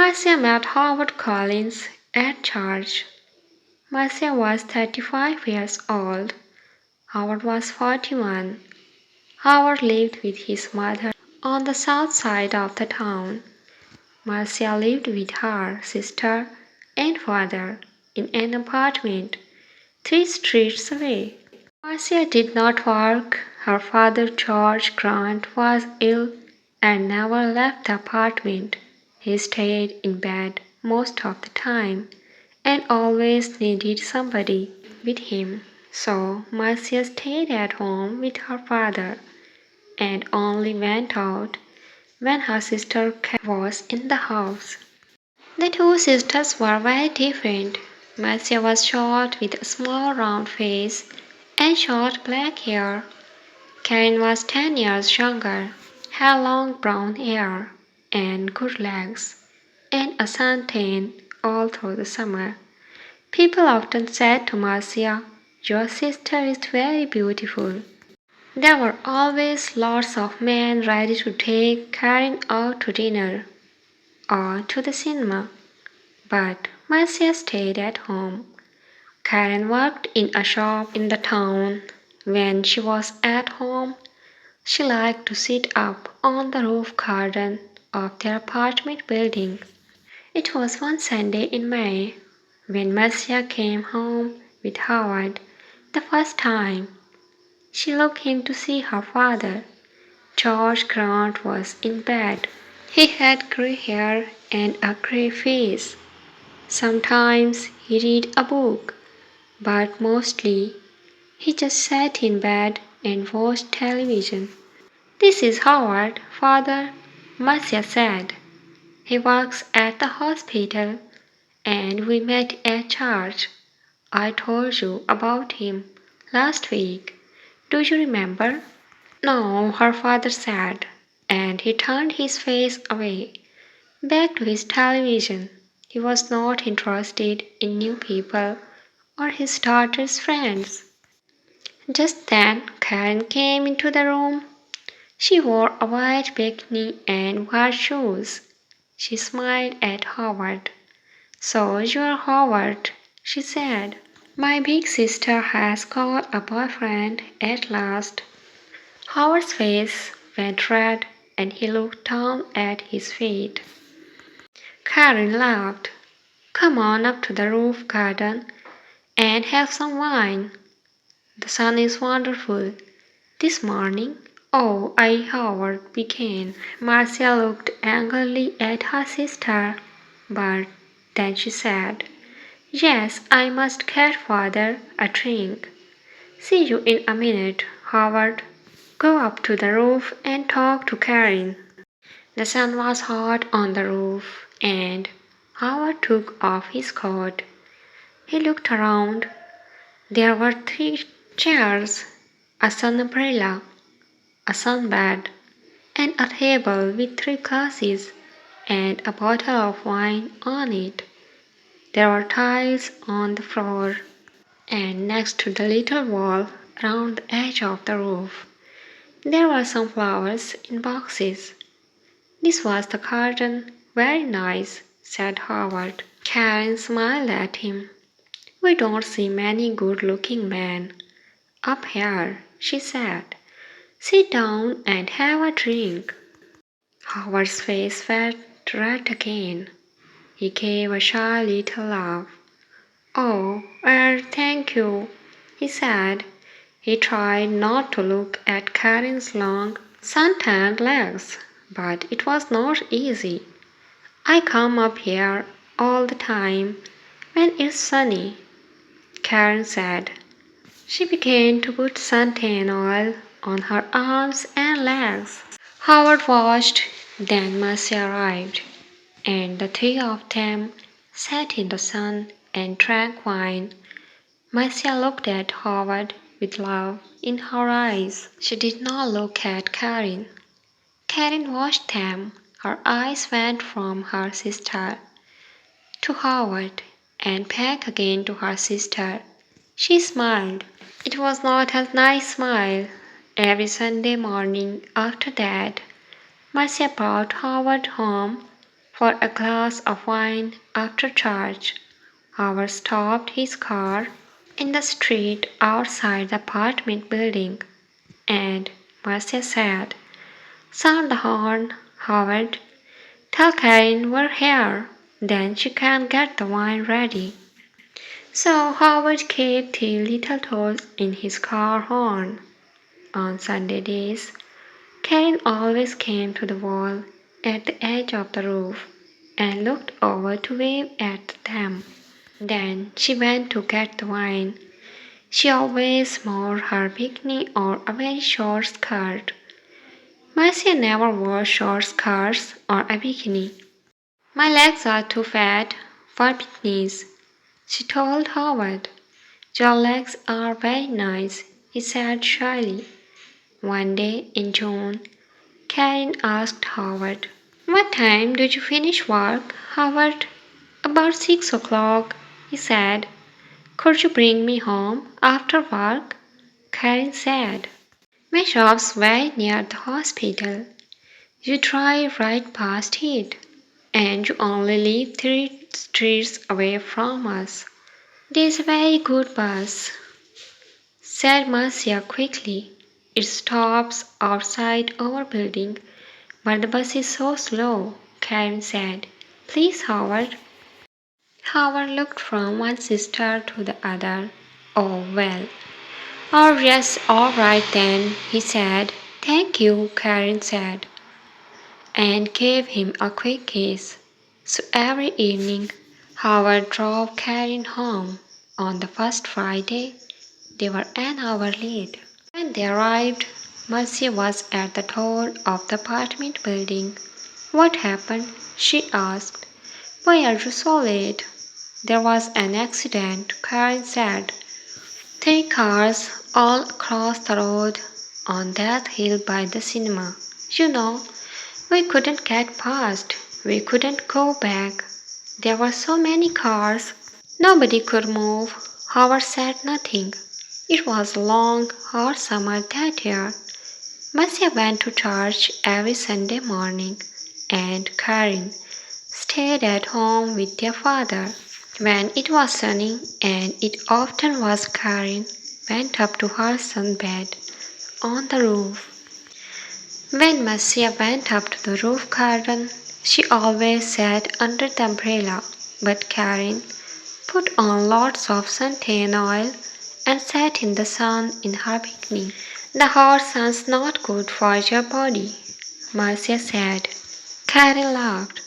Marcia met Howard Collins at church. Marcia was 35 years old. Howard was 41. Howard lived with his mother on the south side of the town. Marcia lived with her sister and father in an apartment 3 streets away. Marcia did not work. Her father, George Grant, was ill and never left the apartment. He stayed in bed most of the time and always needed somebody with him. So Marcia stayed at home with her father and only went out when her sister was in the house. The two sisters were very different. Marcia was short with a small round face and short black hair. Karen was 10 years younger, had long brown hair and good legs, and a suntan all through the summer. People often said to Marcia, "Your sister is very beautiful." There were always lots of men ready to take Karen out to dinner or to the cinema, but Marcia stayed at home. Karen worked in a shop in the town. When she was at home, she liked to sit up on the roof garden of their apartment building. It was one Sunday in May when Marcia came home with Howard the first time. She looked in to see her father. George Grant was in bed. He had grey hair and a grey face. Sometimes he read a book, but mostly he just sat in bed and watched television. "This is Howard, father," Marcia said. "He works at the hospital, and we met at church. I told you about him last week. Do you remember?" "No," her father said, and he turned his face away, back to his television. He was not interested in new people or his daughter's friends. Just then Karen came into the room. She wore a white bikini and white shoes. She smiled at Howard. "So you're Howard," she said. "My big sister has got a boyfriend at last." Howard's face went red and he looked down at his feet. Karen laughed. "Come on up to the roof garden and have some wine. The sun is wonderful this morning." "Oh, Howard began. Marcia looked angrily at her sister, but then she said, "Yes, I must get father a drink. See you in a minute, Howard. Go up to the roof and talk to Karen." The sun was hot on the roof, and Howard took off his coat. He looked around. There were 3 chairs, a sun umbrella, a sunbed, and a table with 3 glasses and a bottle of wine on it. There were tiles on the floor, and next to the little wall around the edge of the roof, there were some flowers in boxes. "This was the garden. Very nice," said Howard. Karen smiled at him. "We don't see many good-looking men up here," she said. "Sit down and have a drink." Howard's face went red again. He gave a shy little laugh. "Oh, thank you," he said. He tried not to look at Karen's long, suntanned legs, but it was not easy. "I come up here all the time when it's sunny," Karen said. She began to put suntan oil on her arms and legs. Howard watched. Then Marcia arrived, and the 3 of them sat in the sun and drank wine. Marcia looked at Howard with love in her eyes. She did not look at Karen. Karen watched them. Her eyes went from her sister to Howard and back again to her sister. She smiled. It was not a nice smile. Every Sunday morning after that, Marcia brought Howard home for a glass of wine after church. Howard stopped his car in the street outside the apartment building, and Marcia said, "Sound the horn, Howard. Tell Karen we're here. Then she can get the wine ready." So Howard kept three little toes in his car horn. On Sunday days, Karen always came to the wall at the edge of the roof and looked over to wave at them. Then she went to get the wine. She always wore her bikini or a very short skirt. Marcia never wore short skirts or a bikini. "My legs are too fat for bikinis," she told Howard. "Your legs are very nice," he said shyly. One day in June, Karen asked Howard, "What time did you finish work, Howard?" "About 6 o'clock," he said. "Could you bring me home after work?" Karen said. "My shop's very near the hospital. You drive right past it, and you only live 3 streets away from us." "There's a very good bus," said Marcia quickly. "It stops outside our building, but the bus is so slow," Karen said. "Please, Howard." Howard looked from one sister to the other. "Oh, well. Oh, yes, all right then," he said. "Thank you," Karen said, and gave him a quick kiss. So every evening, Howard drove Karen home. On the first Friday, they were an hour late. When they arrived, Marcia was at the door of the apartment building. "What happened?" she asked. "Why are you so late?" "There was an accident," Karen said. "Three cars all across the road on that hill by the cinema. You know, we couldn't get past. We couldn't go back. There were so many cars. Nobody could move." Howard said nothing. It was a long, hot summer that year. Marcia went to church every Sunday morning, and Karen stayed at home with their father. When it was sunny, and it often was, Karen went up to her sunbed on the roof. When Marcia went up to the roof garden, she always sat under the umbrella, but Karen put on lots of suntan oil and sat in the sun in her bikini. "The hot sun's not good for your body," Marcia said. Karen laughed.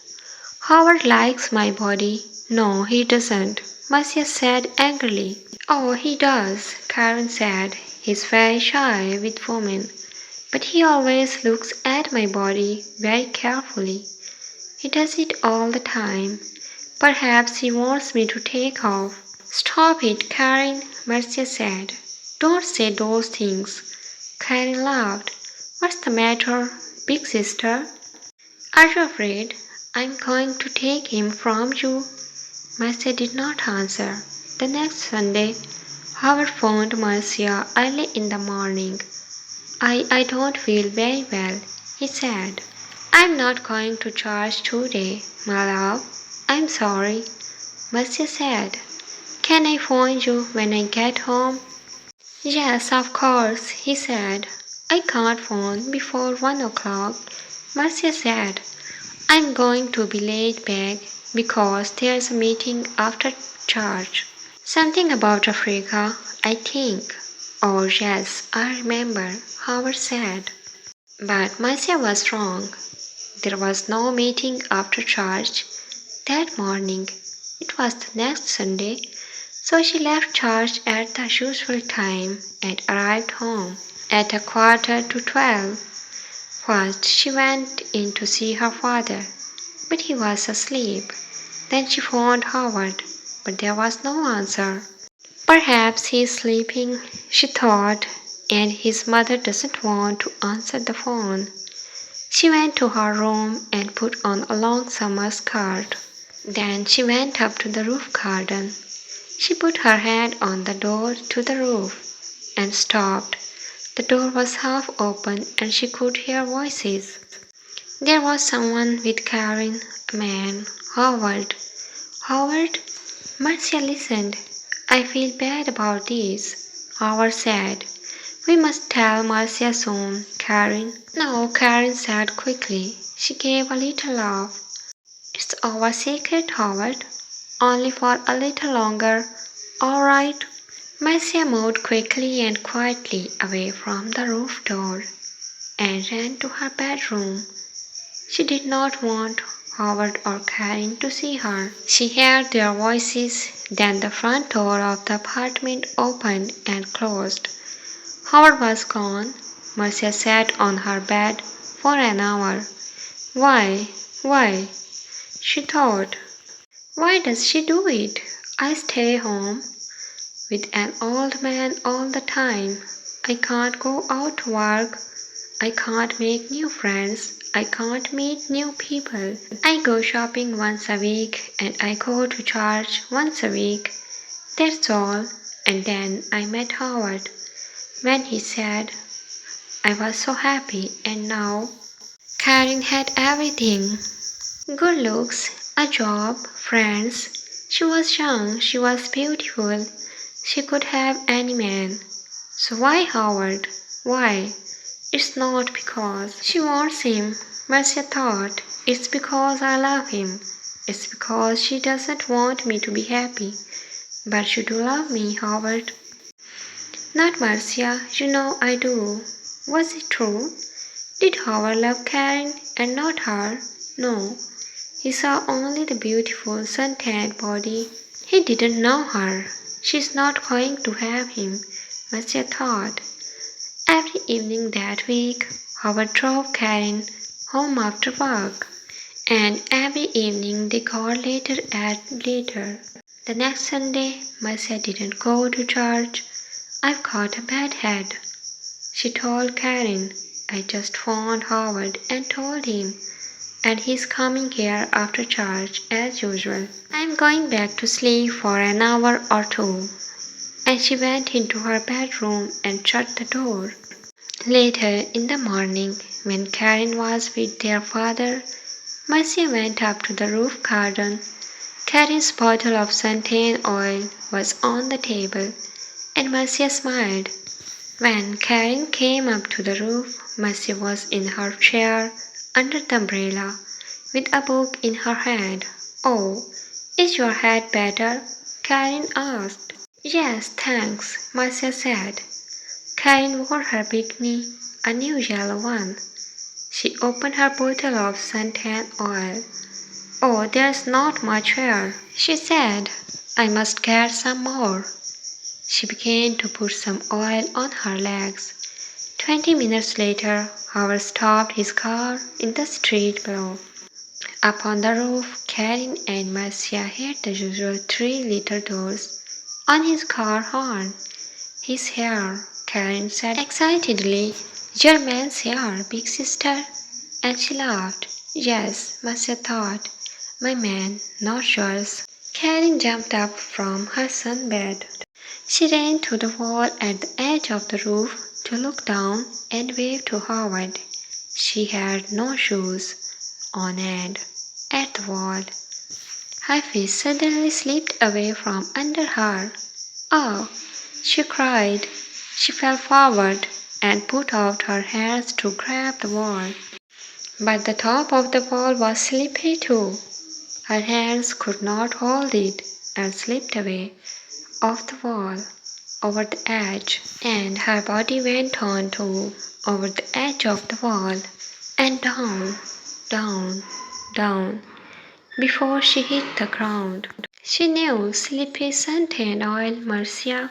"Howard likes my body." "No, he doesn't," Marcia said angrily. "Oh, he does," Karen said. "He's very shy with women. But he always looks at my body very carefully. He does it all the time. Perhaps he wants me to take off." "Stop it, Karen," Marcia said. "Don't say those things." Karen laughed. "What's the matter, big sister? Are you afraid I'm going to take him from you?" Marcia did not answer. The next Sunday, Howard phoned Marcia early in the morning. I don't feel very well," he said. "I'm not going to church today, my love. I'm sorry," Marcia said. "Can I phone you when I get home?" "Yes, of course," he said. "I can't phone before 1 o'clock," Marcia said. "I'm going to be late back because there's a meeting after church. Something about Africa, I think." "Oh, yes, I remember," Howard said. But Marcia was wrong. There was no meeting after church that morning. It was the next Sunday, so she left church at the usual time and arrived home at 11:45. First, she went in to see her father, but he was asleep. Then she phoned Howard, but there was no answer. "Perhaps he's sleeping," she thought, "and his mother doesn't want to answer the phone." She went to her room and put on a long summer skirt. Then she went up to the roof garden. She put her hand on the door to the roof and stopped. The door was half open and she could hear voices. There was someone with Karen, a man, Howard. Howard? Marcia listened. I feel bad about this, Howard said. We must tell Marcia soon, Karen. No, Karen said quickly. She gave a little laugh. It's our secret, Howard. Only for a little longer. All right. Marcia moved quickly and quietly away from the roof door and ran to her bedroom. She did not want Howard or Karen to see her. She heard their voices, then the front door of the apartment opened and closed. Howard was gone. Marcia sat on her bed for an hour. Why? Why? She thought. Why does she do it? I stay home with an old man all the time. I can't go out to work. I can't make new friends. I can't meet new people. I go shopping once a week and I go to church once a week. That's all. And then I met Howard. When he said, I was so happy, and now Karen had everything. Good looks, a job, friends. She was young, she was beautiful. She could have any man. So why Howard? Why? It's not because she wants him, Marcia thought. It's because I love him. It's because she doesn't want me to be happy. But you do love me, Howard. Not Marcia, you know I do. Was it true? Did Howard love Karen and not her? No. He saw only the beautiful suntanned body. He didn't know her. She's not going to have him, Marcia thought. Every evening that week, Howard drove Karen home after work, and every evening they got later and later. The next Sunday, Marcia didn't go to church. I've got a bad head, she told Karen. I just phoned Howard and told him, and he's coming here after church as usual. I'm going back to sleep for an hour or two. And she went into her bedroom and shut the door. Later in the morning, when Karen was with their father, Marcia went up to the roof garden. Karen's bottle of suntan oil was on the table, and Marcia smiled. When Karen came up to the roof, Marcia was in her chair under the umbrella with a book in her hand. Oh, is your head better? Karen asked. Yes, thanks, Marcia said. Karen wore her bikini, a new yellow one. She opened her bottle of suntan oil. Oh, there's not much here, she said. I must get some more. She began to put some oil on her legs. 20 minutes later, Howard stopped his car in the street below. Up on the roof, Karen and Marcia heard the usual 3 little doors on his car horn. His hair, Karen said excitedly. Your man's hair, big sister? And she laughed. Yes, Marcia thought. My man, not yours. Karen jumped up from her sunbed. She ran to the wall at the edge of the roof to look down and wave to Howard. She had no shoes on and at the wall. Her face suddenly slipped away from under her. Oh, she cried. She fell forward and put out her hands to grab the wall. But the top of the wall was slippery too. Her hands could not hold it and slipped away off the wall over the edge, and her body went on too over the edge of the wall and down, down, down before she hit the ground. She knew slippery suntan oil, Marcia.